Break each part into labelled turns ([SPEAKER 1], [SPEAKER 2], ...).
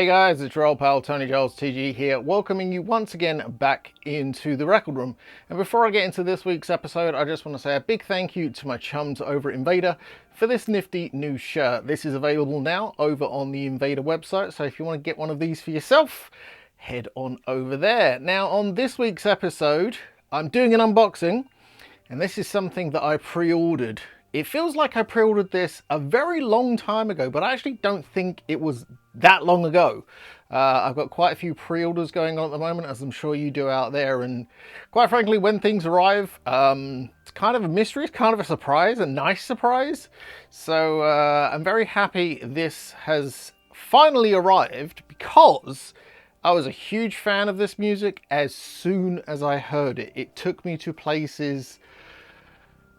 [SPEAKER 1] Hey guys, it's your old pal Tony Giles TG here, welcoming you once again back into the record room. And before I get into this week's episode, I just want to say a big thank you to my chums over at Invader for this nifty new shirt. This is available now over on the Invader website, so if you want to get one of these for yourself, head on over there. Now on this week's episode, I'm doing an unboxing, and this is something that I pre-ordered. It feels like I pre-ordered this a very long time ago, but I actually don't think it was that long ago. I've got quite a few pre-orders going on at the moment, as I'm sure you do out there, and quite frankly, when things arrive, it's kind of a mystery, it's kind of a surprise, a nice surprise. So I'm very happy this has finally arrived, because I was a huge fan of this music as soon as I heard it. It took me to places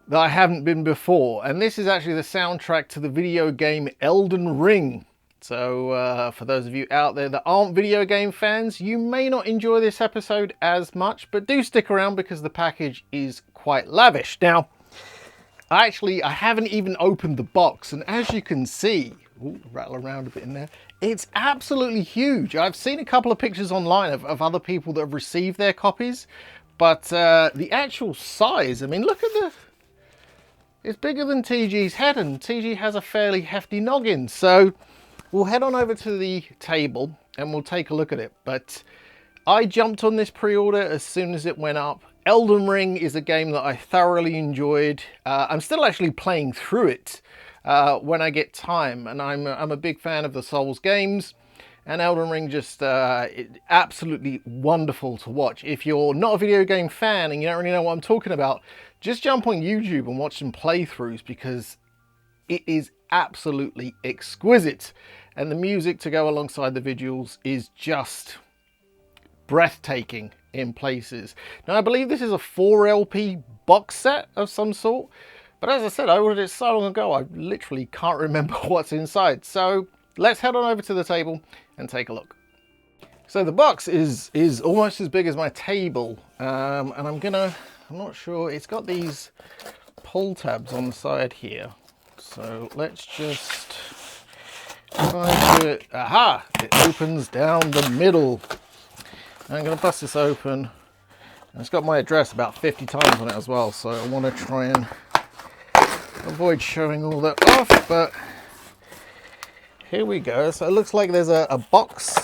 [SPEAKER 1] that I haven't been before, and this is actually the soundtrack to the video game Elden Ring. So for those of you out there that aren't video game fans, you may not enjoy this episode as much, but do stick around because the package is quite lavish. Now, I haven't even opened the box, and as you can see, rattle around a bit in there, it's absolutely huge. I've seen a couple of pictures online of other people that have received their copies, but the actual size, I mean, look at the... It's bigger than TG's head, and TG has a fairly hefty noggin. So we'll head on over to the table and we'll take a look at it. But I jumped on this pre-order as soon as it went up. Elden Ring is a game that I thoroughly enjoyed. I'm still actually playing through it when I get time, and I'm a big fan of the Souls games. And Elden Ring just absolutely wonderful to watch. If you're not a video game fan and you don't really know what I'm talking about, just jump on YouTube and watch some playthroughs, because it is absolutely exquisite. And the music to go alongside the visuals is just breathtaking in places. Now, I believe this is a 4 LP box set of some sort. But as I said, I ordered it so long ago, I literally can't remember what's inside. So let's head on over to the table and take a look. So the box is almost as big as my table, and I'm not sure, it's got these pull tabs on the side here. So let's just try to, aha, it opens down the middle. I'm gonna bust this open. And it's got my address about 50 times on it as well, so I want to try and avoid showing all that off, but here we go. So it looks like there's a box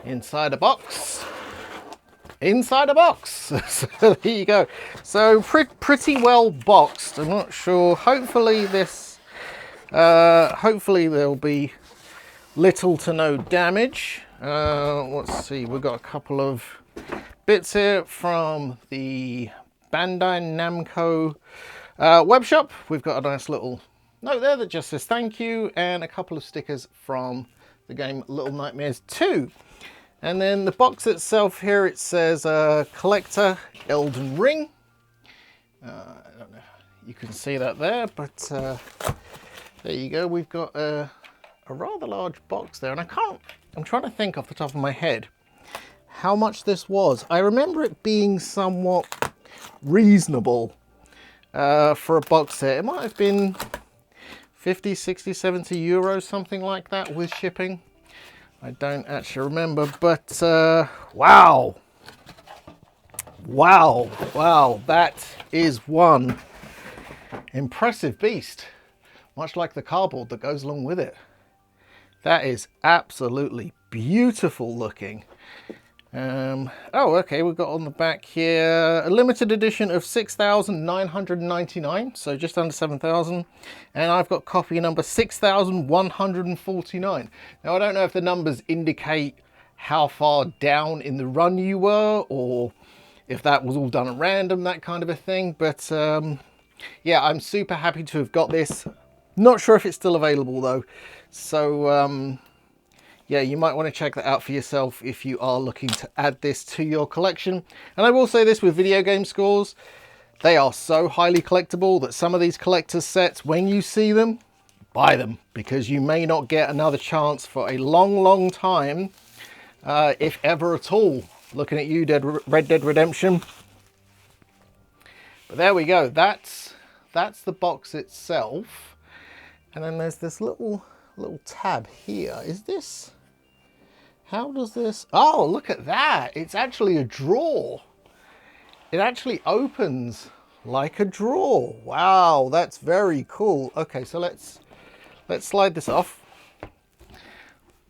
[SPEAKER 1] inside a box inside a box. So there you go. So pretty well boxed. I'm not sure. Hopefully there'll be little to no damage. Let's see. We've got a couple of bits here from the Bandai Namco web shop. We've got a nice little note there that just says thank you, and a couple of stickers from the game Little Nightmares 2. And then the box itself here, it says collector Elden Ring. I don't know if you can see that there, but there you go. We've got a rather large box there, and I'm trying to think off the top of my head how much this was. I remember it being somewhat reasonable for a box set. It might have been 50, 60, 70 euros, something like that with shipping. I don't actually remember, but wow, that is one impressive beast, much like the cardboard that goes along with it. That is absolutely beautiful looking. Oh, okay, we've got on the back here a limited edition of 6,999, so just under 7,000, and I've got copy number 6,149. Now, I don't know if the numbers indicate how far down in the run you were, or if that was all done at random, that kind of a thing, but yeah, I'm super happy to have got this. Not sure if it's still available though, so yeah, you might want to check that out for yourself if you are looking to add this to your collection. And I will say this with video game scores, they are so highly collectible that some of these collector's sets, when you see them, buy them, because you may not get another chance for a long time, if ever at all. Looking at you, Red Dead Redemption. But there we go, that's the box itself. And then there's this little tab here. Is this How does this... Oh, look at that. It's actually a drawer. It actually opens like a drawer. Wow, that's very cool. Okay, so let's slide this off.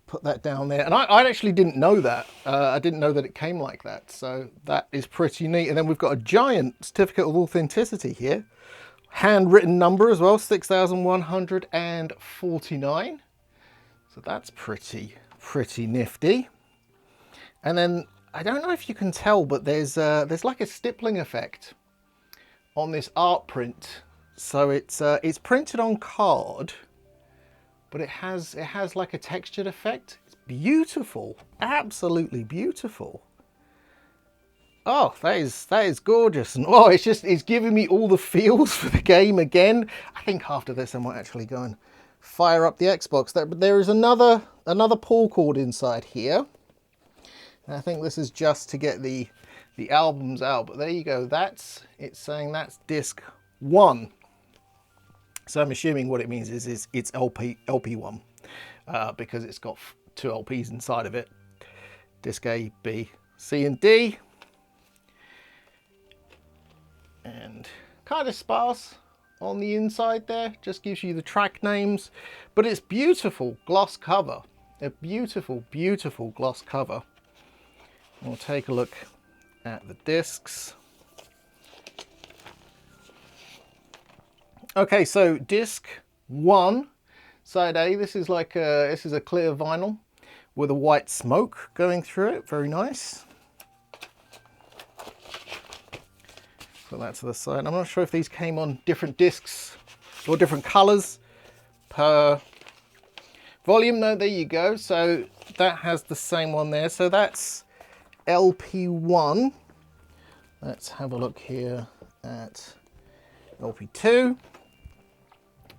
[SPEAKER 1] Put that down there. And I actually didn't know that. I didn't know that it came like that. So that is pretty neat. And then we've got a giant certificate of authenticity here. Handwritten number as well, 6,149. So that's pretty nifty. And then I don't know if you can tell, but there's like a stippling effect on this art print. So it's printed on card, but it has like a textured effect. It's beautiful, absolutely beautiful. Oh, that is gorgeous. And oh, it's giving me all the feels for the game again. I think after this I might actually go and fire up the Xbox. There is another pull cord inside here. And I think this is just to get the albums out, but there you go. It's saying that's disc 1. So I'm assuming what it means is it's LP1 because it's got 2 LPs inside of it. Disc A, B, C, and D. And kind of sparse on the inside there, just gives you the track names, but it's beautiful gloss cover. A beautiful gloss cover. We'll take a look at the discs. Okay, so disc 1, side A. This is a clear vinyl with a white smoke going through it. Very nice. Put that to the side. I'm not sure if these came on different discs or different colors per volume. No, there you go. So that has the same one there. So that's LP1. Let's have a look here at LP2. And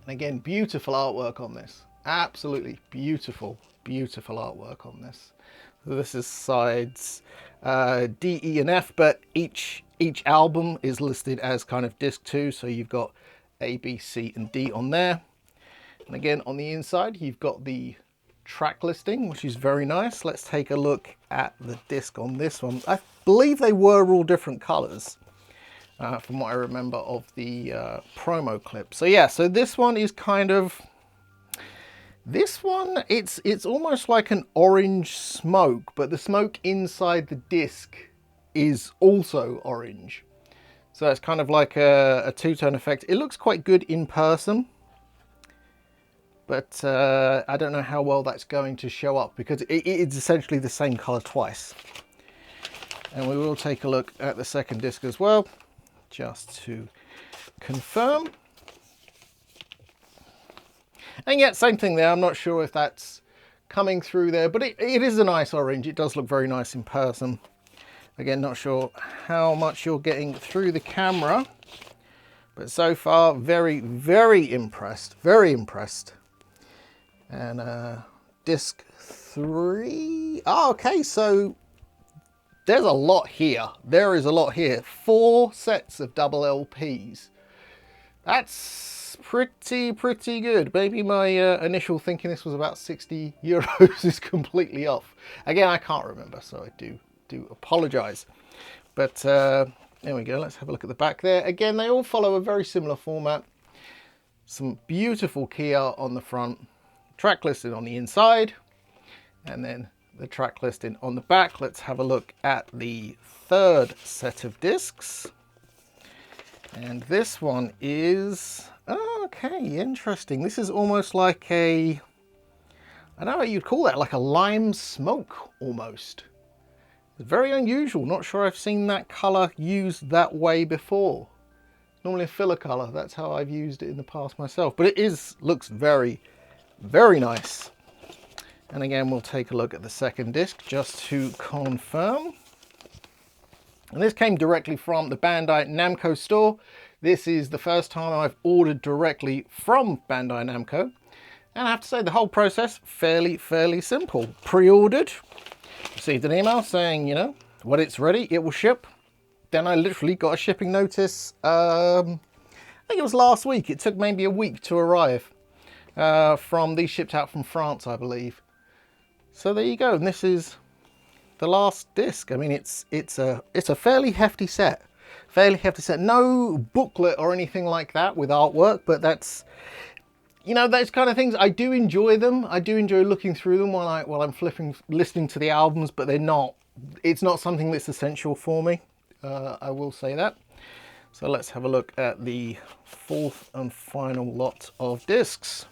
[SPEAKER 1] again, beautiful artwork on this. Absolutely beautiful artwork on this. So this is sides D, E, and F, but each album is listed as kind of disc 2. So you've got A, B, C, and D on there. And again, on the inside, you've got the track listing, which is very nice. Let's take a look at the disc on this one. I believe they were all different colors from what I remember of the promo clip. So yeah, so this one is kind of, it's almost like an orange smoke, but the smoke inside the disc is also orange. So it's kind of like a two-tone effect. It looks quite good in person, but I don't know how well that's going to show up because it's essentially the same color twice. And we will take a look at the second disc as well, just to confirm. And yet, same thing there. I'm not sure if that's coming through there, but it is a nice orange. It does look very nice in person. Again, not sure how much you're getting through the camera, but so far, very impressed. Very impressed. And disc 3. Oh, okay, so there's a lot here. There is a lot here. 4 sets of double LPs. That's pretty good. Maybe my initial thinking this was about 60 euros is completely off. Again, I can't remember, so I do apologize. But there we go. Let's have a look at the back there. Again, they all follow a very similar format. Some beautiful key art on the front. Track listing on the inside. And then the track listing on the back. Let's have a look at the third set of discs. And this one is, oh, okay, interesting. This is almost like a, I don't know what you'd call that, like a lime smoke almost. It's very unusual. Not sure I've seen that color used that way before. Normally a filler color. That's how I've used it in the past myself. But it looks very nice. And again, we'll take a look at the second disc just to confirm. And this came directly from the Bandai Namco store. This is the first time I've ordered directly from Bandai Namco. And I have to say the whole process, fairly simple. Pre-ordered, received an email saying, you know, when it's ready, it will ship. Then I literally got a shipping notice, I think it was last week. It took maybe a week to arrive. These shipped out from France, I believe. So there you go, and this is the last disc. I mean, it's a fairly hefty set. No booklet or anything like that with artwork, but that's, you know, those kind of things. I do enjoy them. I do enjoy looking through them while I'm listening to the albums, but it's not something that's essential for me. I will say that. So let's have a look at the fourth and final lot of discs.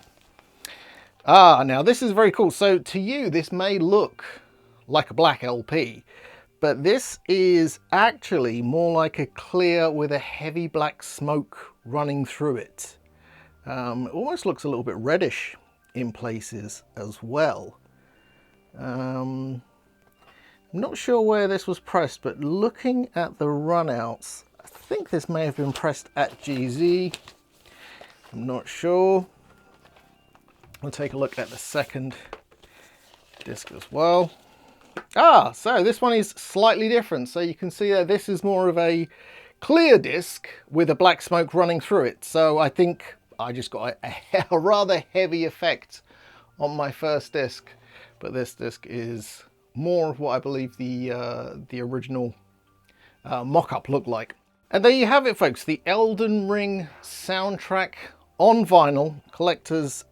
[SPEAKER 1] Now this is very cool. So to you, this may look like a black LP, but this is actually more like a clear with a heavy black smoke running through it. It almost looks a little bit reddish in places as well. I'm not sure where this was pressed, but looking at the runouts, I think this may have been pressed at GZ. I'm not sure. We'll take a look at the second disc as well. So this one is slightly different. So you can see that this is more of a clear disc with a black smoke running through it. So I think I just got a rather heavy effect on my first disc, but this disc is more of what I believe the original mock-up looked like. And there you have it, folks, the Elden Ring soundtrack on vinyl, collector's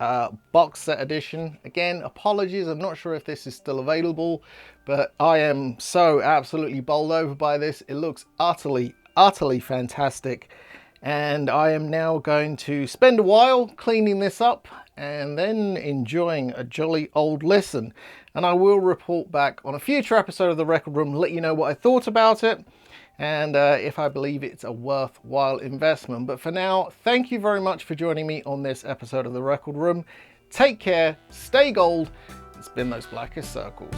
[SPEAKER 1] box set edition. Again, apologies, I'm not sure if this is still available, but I am so absolutely bowled over by this. It looks utterly fantastic, and I am now going to spend a while cleaning this up and then enjoying a jolly old listen. And I will report back on a future episode of The Record Room, let you know what I thought about it, and if I believe it's a worthwhile investment. But for now, thank you very much for joining me on this episode of The Record Room. Take care, stay gold, and spin those blackest circles.